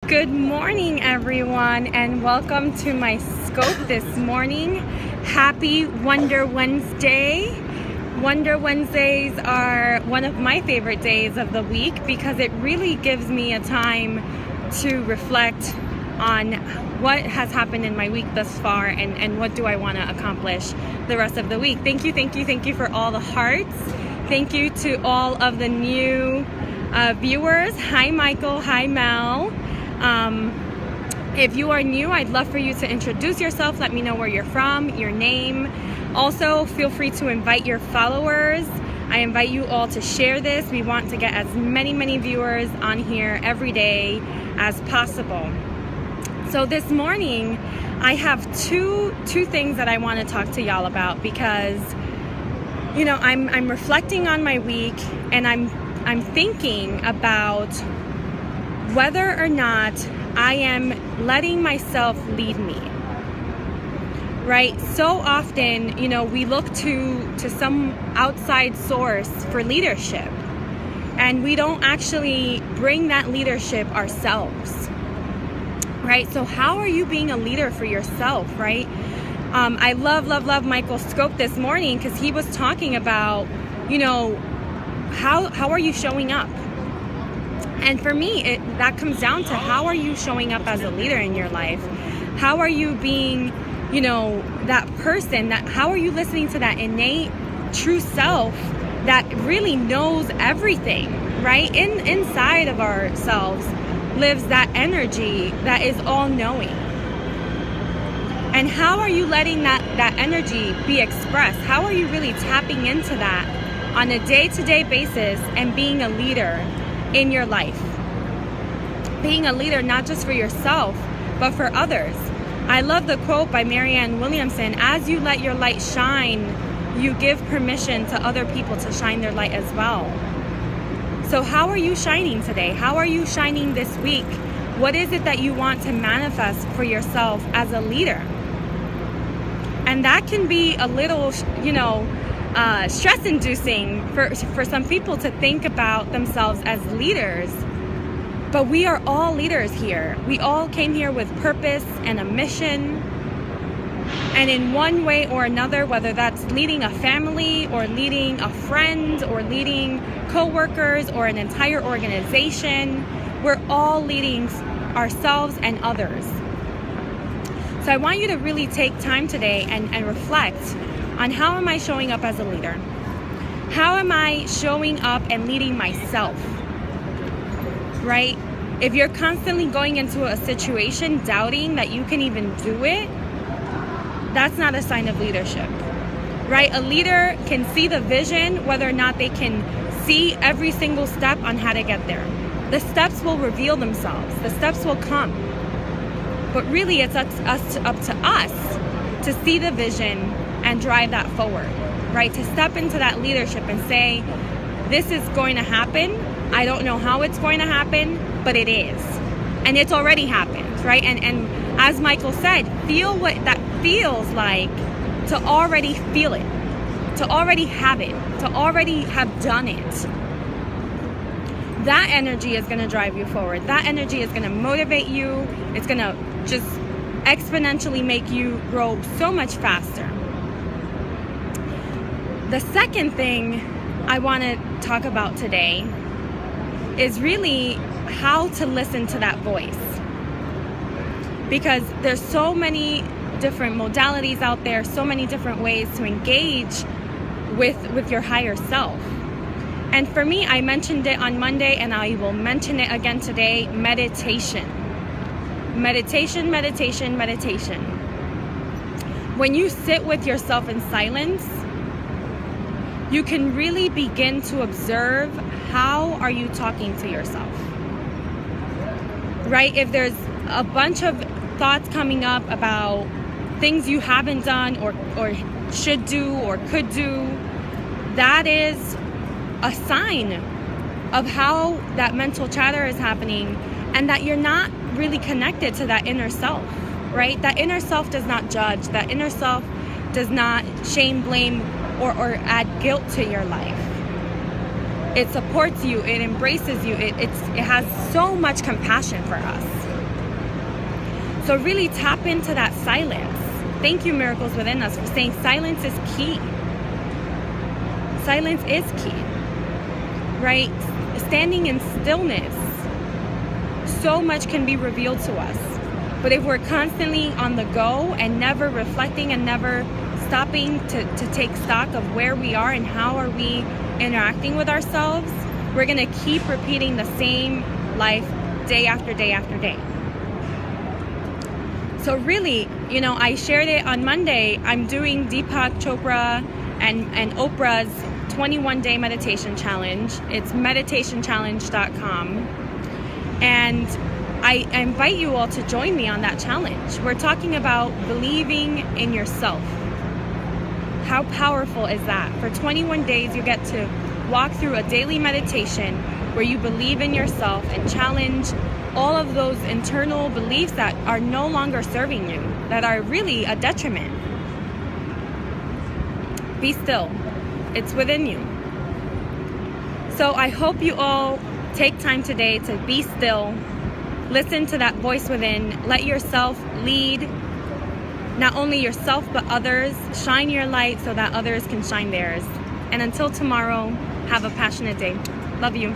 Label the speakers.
Speaker 1: Good morning, everyone, and welcome to my scope this morning. Happy Wonder Wednesday. Wonder Wednesdays are one of my favorite days of the week because it really gives me a time to reflect on what has happened in my week thus far and what do I want to accomplish the rest of the week. Thank you for all the hearts. Thank you to all of the new viewers. Hi, Michael. Hi, Mel. If you are new, I'd love for you to introduce yourself. Let me know where you're from, your name. Also, feel free to invite your followers. I invite you all to share this. We want to get as many viewers on here every day as possible. So this morning, I have two things that I want to talk to y'all about because, you know, I'm reflecting on my week and I'm thinking about whether or not I am letting myself lead me, right? So often, you know, we look to some outside source for leadership, and we don't actually bring that leadership ourselves, right? So how are you being a leader for yourself, right? I love Michael's scope this morning because he was talking about, you know, how are you showing up? And for me, that comes down to how are you showing up as a leader in your life? How are you being, you know, that person, how are you listening to that innate true self that really knows everything, right? Inside of ourselves lives that energy that is all-knowing. And how are you letting that energy be expressed? How are you really tapping into that on a day-to-day basis and being a leader in your life? Being a leader not just for yourself, but for others. I love the quote by Marianne Williamson, as you let your light shine, you give permission to other people to shine their light as well. So how are you shining today? How are you shining this week? What is it that you want to manifest for yourself as a leader? And that can be a little, you know, stress-inducing for some people to think about themselves as leaders. But we are all leaders here. We all came here with purpose and a mission. And in one way or another, whether that's leading a family or leading a friend or leading co-workers or an entire organization, we're all leading ourselves and others. So I want you to really take time today and reflect on how am I showing up as a leader? How am I showing up and leading myself, right? If you're constantly going into a situation doubting that you can even do it, that's not a sign of leadership, right? A leader can see the vision, whether or not they can see every single step on how to get there. The steps will reveal themselves. The steps will come. But really, it's up to us to see the vision and drive that forward, right? To step into that leadership and say, this is going to happen. I don't know how it's going to happen, but it is. And it's already happened, right? And as Michael said, feel what that feels like to already feel it, to already have it, to already have done it. That energy is going to drive you forward. That energy is going to motivate you. It's going to just exponentially make you grow so much faster. The second thing I want to talk about today is really how to listen to that voice. Because there's so many different modalities out there, so many different ways to engage with your higher self. And for me, I mentioned it on Monday and I will mention it again today, meditation. Meditation. When you sit with yourself in silence, you can really begin to observe how are you talking to yourself, right? If there's a bunch of thoughts coming up about things you haven't done or should do or could do, that is a sign of how that mental chatter is happening and that you're not really connected to that inner self, right? That inner self does not judge. That inner self does not shame, blame, or add guilt to your life. It supports you, it embraces you, it has so much compassion for us. So really tap into that silence. Thank you, Miracles Within Us, for saying silence is key. Silence is key, right? Standing in stillness, so much can be revealed to us. But if we're constantly on the go and never reflecting and never stopping to take stock of where we are and how are we interacting with ourselves, we're going to keep repeating the same life day after day after day. So really, you know, I shared it on Monday. I'm doing Deepak Chopra and Oprah's 21-day meditation challenge. It's meditationchallenge.com. And I invite you all to join me on that challenge. We're talking about believing in yourself. How powerful is that? For 21 days, you get to walk through a daily meditation where you believe in yourself and challenge all of those internal beliefs that are no longer serving you, that are really a detriment. Be still. It's within you. So I hope you all take time today to be still. Listen to that voice within. Let yourself lead, not only yourself but others. Shine your light so that others can shine theirs. And until tomorrow, have a passionate day. Love you.